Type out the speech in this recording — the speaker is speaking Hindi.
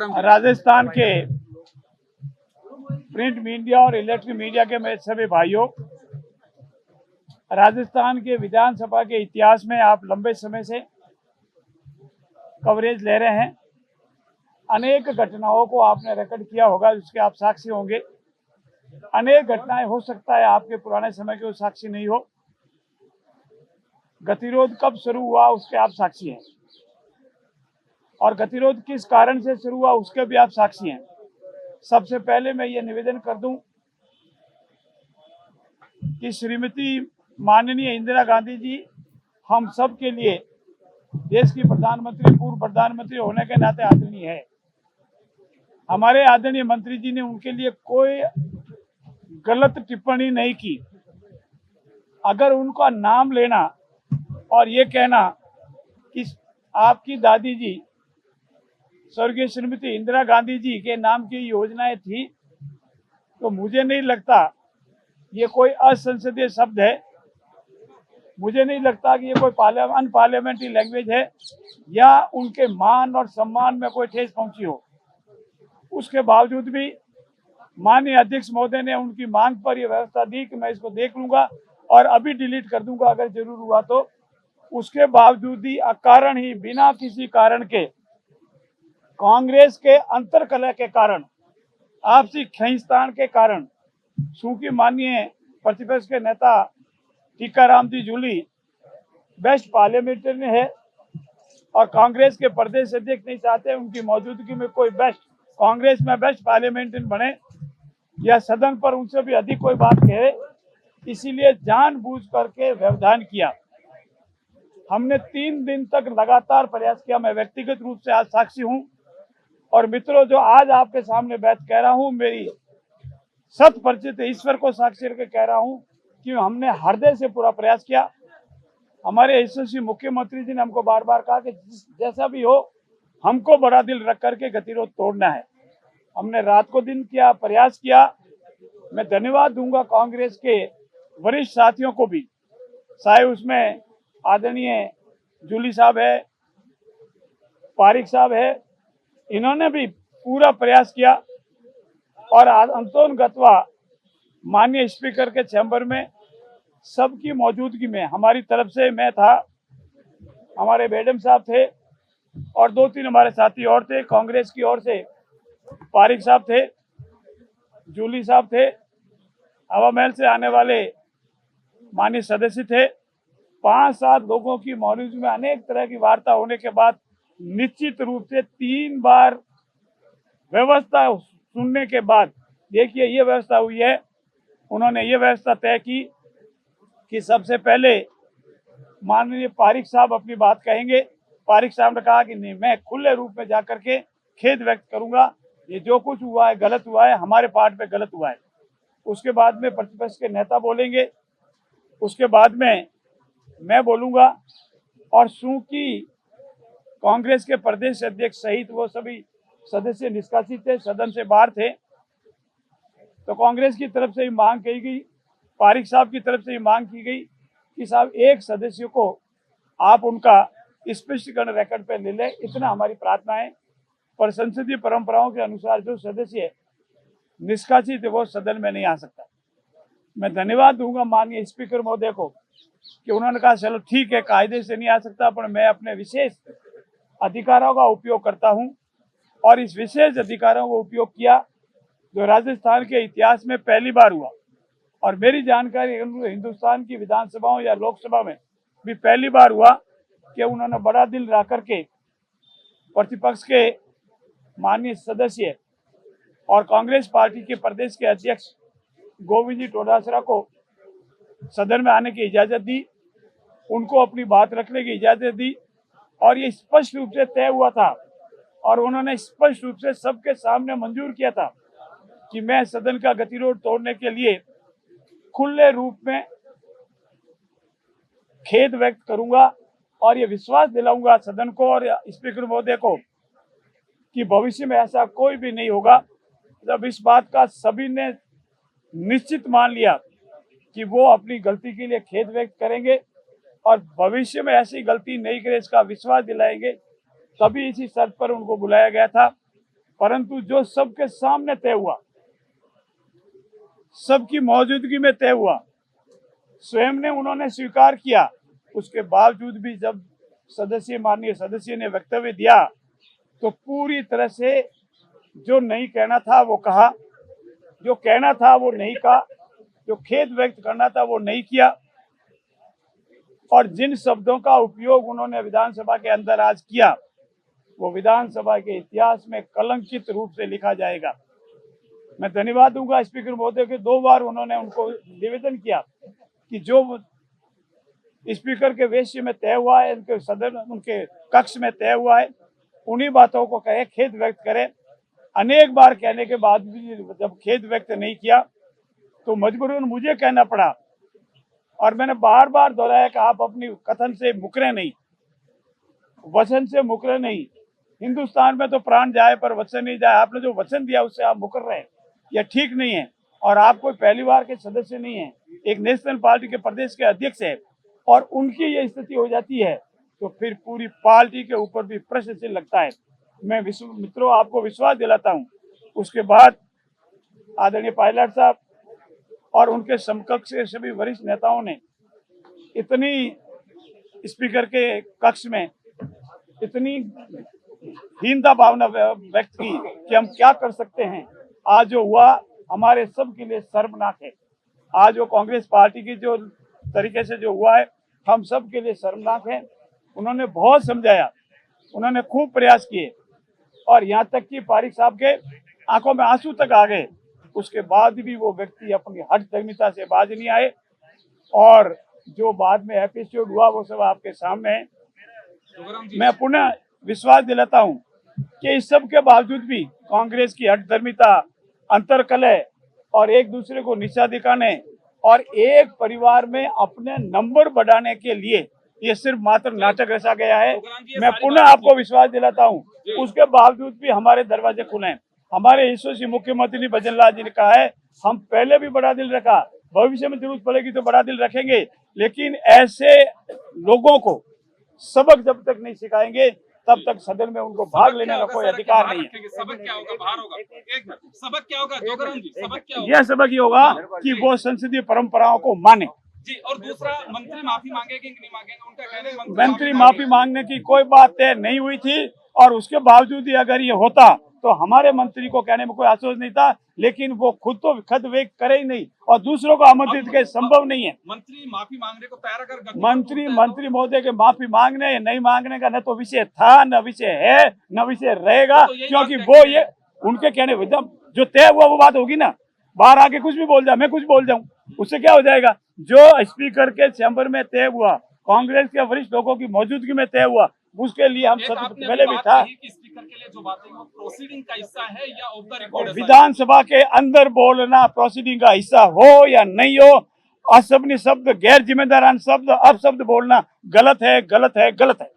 राजस्थान के प्रिंट मीडिया और इलेक्ट्रिक मीडिया के मेरे सभी भाइयों, राजस्थान के विधानसभा के इतिहास में आप लंबे समय से कवरेज ले रहे हैं। अनेक घटनाओं को आपने रिकॉर्ड किया होगा, जिसके आप साक्षी होंगे। अनेक घटनाएं हो सकता है आपके पुराने समय के साक्षी नहीं हो। गतिरोध कब शुरू हुआ उसके आप साक्षी हैं, और गतिरोध किस कारण से शुरू हुआ उसके भी आप साक्षी हैं। सबसे पहले मैं ये निवेदन कर दूं कि श्रीमती माननीय इंदिरा गांधी जी हम सब के लिए देश की प्रधानमंत्री, पूर्व प्रधानमंत्री होने के नाते आदरणीय है। हमारे आदरणीय मंत्री जी ने उनके लिए कोई गलत टिप्पणी नहीं की। अगर उनका नाम लेना और ये कहना कि आपकी दादी जी स्वर्गीय श्रीमती इंदिरा गांधी जी के नाम की योजनाएं थी, तो मुझे नहीं लगता ये कोई असंसदीय शब्द है। मुझे नहीं लगता कि ये कोई अनपार्लियामेंट्री लैंग्वेज है या उनके मान और सम्मान में कोई ठेस पहुंची हो। उसके बावजूद भी माननीय अध्यक्ष महोदय ने उनकी मांग पर यह व्यवस्था दी कि मैं इसको देख लूंगा और अभी डिलीट कर दूंगा अगर जरूर हुआ तो। उसके बावजूद ही अकारण ही, बिना किसी कारण के, कांग्रेस के अंतरकलह के कारण, आपसी खींचतान के कारण, चूंकि माननीय प्रतिपक्ष के नेता टीकाराम जी जूली बेस्ट पार्लियामेंटेरियन है और कांग्रेस के प्रदेश अध्यक्ष नहीं चाहते उनकी मौजूदगी में कोई कांग्रेस में बेस्ट पार्लियामेंटेरियन बने या सदन पर उनसे भी अधिक कोई बात कहे, इसीलिए जानबूझ करके व्यवधान किया। हमने 3 दिन तक लगातार प्रयास किया। मैं व्यक्तिगत रूप से आज साक्षी हूं, और मित्रों, जो आज आपके सामने बात कह रहा हूं, मेरी सत परिचित ईश्वर को साक्षी रख कह रहा हूं कि हमने हृदय से पूरा प्रयास किया। हमारे यशस्वी मुख्यमंत्री जी ने हमको बार बार कहा कि जैसा भी हो, हमको बड़ा दिल रख करके गतिरोध तोड़ना है। हमने रात को दिन किया, प्रयास किया। मैं धन्यवाद दूंगा कांग्रेस के वरिष्ठ साथियों को भी, चाहे उसमें आदरणीय जूली साहब है, पारिक साहब है, इन्होंने भी पूरा प्रयास किया। और अंतोन गतवा माननीय स्पीकर के चैम्बर में सबकी मौजूदगी में हमारी तरफ से मैं था, हमारे मैडम साहब थे और 2-3 हमारे साथी और थे। कांग्रेस की ओर से पारिक साहब थे, जूली साहब थे, हवा महल से आने वाले माननीय सदस्य थे। 5-7 लोगों की मौजूदगी में अनेक तरह की वार्ता होने के बाद निश्चित रूप से 3 बार व्यवस्था सुनने के बाद देखिए ये व्यवस्था हुई है। उन्होंने ये व्यवस्था तय की कि सबसे पहले माननीय पारिक साहब अपनी बात कहेंगे। पारिक साहब ने कहा कि नहीं, मैं खुले रूप में जाकर के खेद व्यक्त करूंगा, ये जो कुछ हुआ है गलत हुआ है, हमारे पार्ट पे गलत हुआ है। उसके बाद में प्रतिपक्ष के नेता बोलेंगे, उसके बाद में मैं बोलूंगा। और चूंकि कांग्रेस के प्रदेश अध्यक्ष सहित वो सभी सदस्य निष्कासित थे, सदन से बाहर थे, तो कांग्रेस की तरफ से ही मांग की गई, पारिक साहब की तरफ से ही मांग की गई कि साहब एक सदस्य को आप उनका स्पष्टीकरण रिकॉर्ड पे ले लें, इतना हमारी प्रार्थना है। पर संसदीय परंपराओं के अनुसार जो सदस्य निष्कासित है वो सदन में नहीं आ सकता। मैं धन्यवाद दूंगा माननीय स्पीकर महोदय को कि उन्होंने कहा चलो ठीक है, कायदे से नहीं आ सकता, पर मैं अपने विशेष अधिकारों का उपयोग करता हूं। और इस विशेष अधिकारों को उपयोग किया जो राजस्थान के इतिहास में पहली बार हुआ, और मेरी जानकारी हिंदुस्तान की विधानसभाओं या लोकसभा में भी पहली बार हुआ कि उन्होंने बड़ा दिल रख करके प्रतिपक्ष के माननीय सदस्य और कांग्रेस पार्टी के प्रदेश के अध्यक्ष गोविंद जी डोटासरा को सदन में आने की इजाजत दी, उनको अपनी बात रखने की इजाजत दी। और ये स्पष्ट रूप से तय हुआ था और उन्होंने स्पष्ट रूप से सबके सामने मंजूर किया था कि मैं सदन का गतिरोध तोड़ने के लिए खुले रूप में खेद व्यक्त करूंगा और ये विश्वास दिलाऊंगा सदन को और स्पीकर महोदय को कि भविष्य में ऐसा कोई भी नहीं होगा। जब इस बात का सभी ने निश्चित मान लिया कि वो अपनी गलती के लिए खेद व्यक्त करेंगे और भविष्य में ऐसी गलती नहीं करे इसका विश्वास दिलाएंगे, तभी इसी शर्त पर उनको बुलाया गया था। परंतु जो सबके सामने तय हुआ, सबकी मौजूदगी में तय हुआ, स्वयं ने उन्होंने स्वीकार किया, उसके बावजूद भी जब माननीय सदस्य ने वक्तव्य दिया तो पूरी तरह से जो नहीं कहना था वो कहा, जो कहना था वो नहीं कहा, जो खेद व्यक्त करना था वो नहीं किया, और जिन शब्दों का उपयोग उन्होंने विधानसभा के अंदर आज किया वो विधानसभा के इतिहास में कलंकित रूप से लिखा जाएगा। मैं धन्यवाद दूंगा स्पीकर महोदय के, 2 बार उन्होंने उनको निवेदन किया कि जो स्पीकर के वेश्य में तय हुआ है, उनके सदन, उनके कक्ष में तय हुआ है, उन्हीं बातों को कहे, खेद व्यक्त करे। अनेक बार कहने के बाद भी जब खेद व्यक्त नहीं किया तो मजबूरन मुझे कहना पड़ा, और मैंने बार बार दोहराया कि आप अपनी कथन से मुकरे नहीं, वचन से मुकरे नहीं। हिंदुस्तान में तो प्राण जाए पर वचन नहीं जाए। आपने जो वचन दिया उससे आप मुकर रहे हैं, यह ठीक नहीं है। और आप कोई पहली बार के सदस्य नहीं है, एक नेशनल पार्टी के प्रदेश के अध्यक्ष है, और उनकी ये स्थिति हो जाती है तो फिर पूरी पार्टी के ऊपर भी प्रश्न चिन्ह लगता है। मैं मित्रों आपको विश्वास दिलाता हूं, उसके बाद आदरणीय पायलट साहब और उनके समकक्ष के सभी वरिष्ठ नेताओं ने इतनी स्पीकर के कक्ष में इतनी हीनता भावना व्यक्त की कि हम क्या कर सकते हैं। आज जो हुआ हमारे सब के लिए शर्मनाक है। आज जो कांग्रेस पार्टी की जो तरीके से जो हुआ है हम सब के लिए शर्मनाक है। उन्होंने बहुत समझाया, उन्होंने खूब प्रयास किए, और यहाँ तक कि पारिक साहब के आंखों में आंसू तक आ गए। उसके बाद भी वो व्यक्ति अपनी हठधर्मिता से बाज नहीं आए, और जो बाद में एपिसोड हुआ वो सब आपके सामने है। मैं पुनः विश्वास दिलाता हूं कि इस सब के बावजूद भी कांग्रेस की हठधर्मिता, अंतरकलह और एक दूसरे को नीचा दिखाने और एक परिवार में अपने नंबर बढ़ाने के लिए ये सिर्फ मात्र नाटक रचा गया है। मैं पुनः आपको विश्वास दिलाता हूं, उसके बावजूद भी हमारे दरवाजे खुले हैं। हमारे यशस्वी मुख्यमंत्री भजन लाल जी ने कहा है, हम पहले भी बड़ा दिल रखा, भविष्य में जरूरत पड़ेगी तो बड़ा दिल रखेंगे, लेकिन ऐसे लोगों को सबक जब तक नहीं सिखाएंगे तब तक सदन में उनको भाग लेने का कोई अधिकार नहीं है। सबक क्या होगा? बाहर होगा। एक मिनट, सबक क्या होगा जोगराम जी? सबक क्या होगा? यह सबक ये होगा कि वो संसदीय परंपराओं को माने जी। और दूसरा, मंत्री माफी मांगेंगे कि नहीं मांगेंगे? उनका कहना है मंत्री माफी मांगने की कोई बात तय नहीं हुई थी, और उसके बावजूद ही अगर ये होता तो हमारे मंत्री को कहने में कोई आश्चर्य नहीं था, लेकिन वो खुद तो खत व्यक्त करे ही नहीं और दूसरों को आमंत्रित करे, संभव नहीं है। मंत्री माफी मांगने को तैयार अगर मंत्री महोदय के माफी मांगने या नहीं मांगने का न तो विषय था, न विषय है, न विषय रहेगा, क्योंकि वो ये उनके कहने जो तय हुआ वो बात होगी ना। बाहर आके कुछ भी बोल जाए, मैं कुछ बोल जाऊं, उससे क्या हो जाएगा? जो स्पीकर के चैम्बर में तय हुआ, कांग्रेस के वरिष्ठ लोगों की मौजूदगी में तय हुआ, उसके लिए हम सब पहले भी था। स्पीकर के लिए जो बातें वो प्रोसीडिंग का हिस्सा है या ऑफ द रिकॉर्ड? विधानसभा के अंदर बोलना प्रोसीडिंग का हिस्सा हो या नहीं हो, असभ्य शब्द, गैर जिम्मेदारान शब्द, अपशब्द बोलना गलत है, गलत है, गलत है।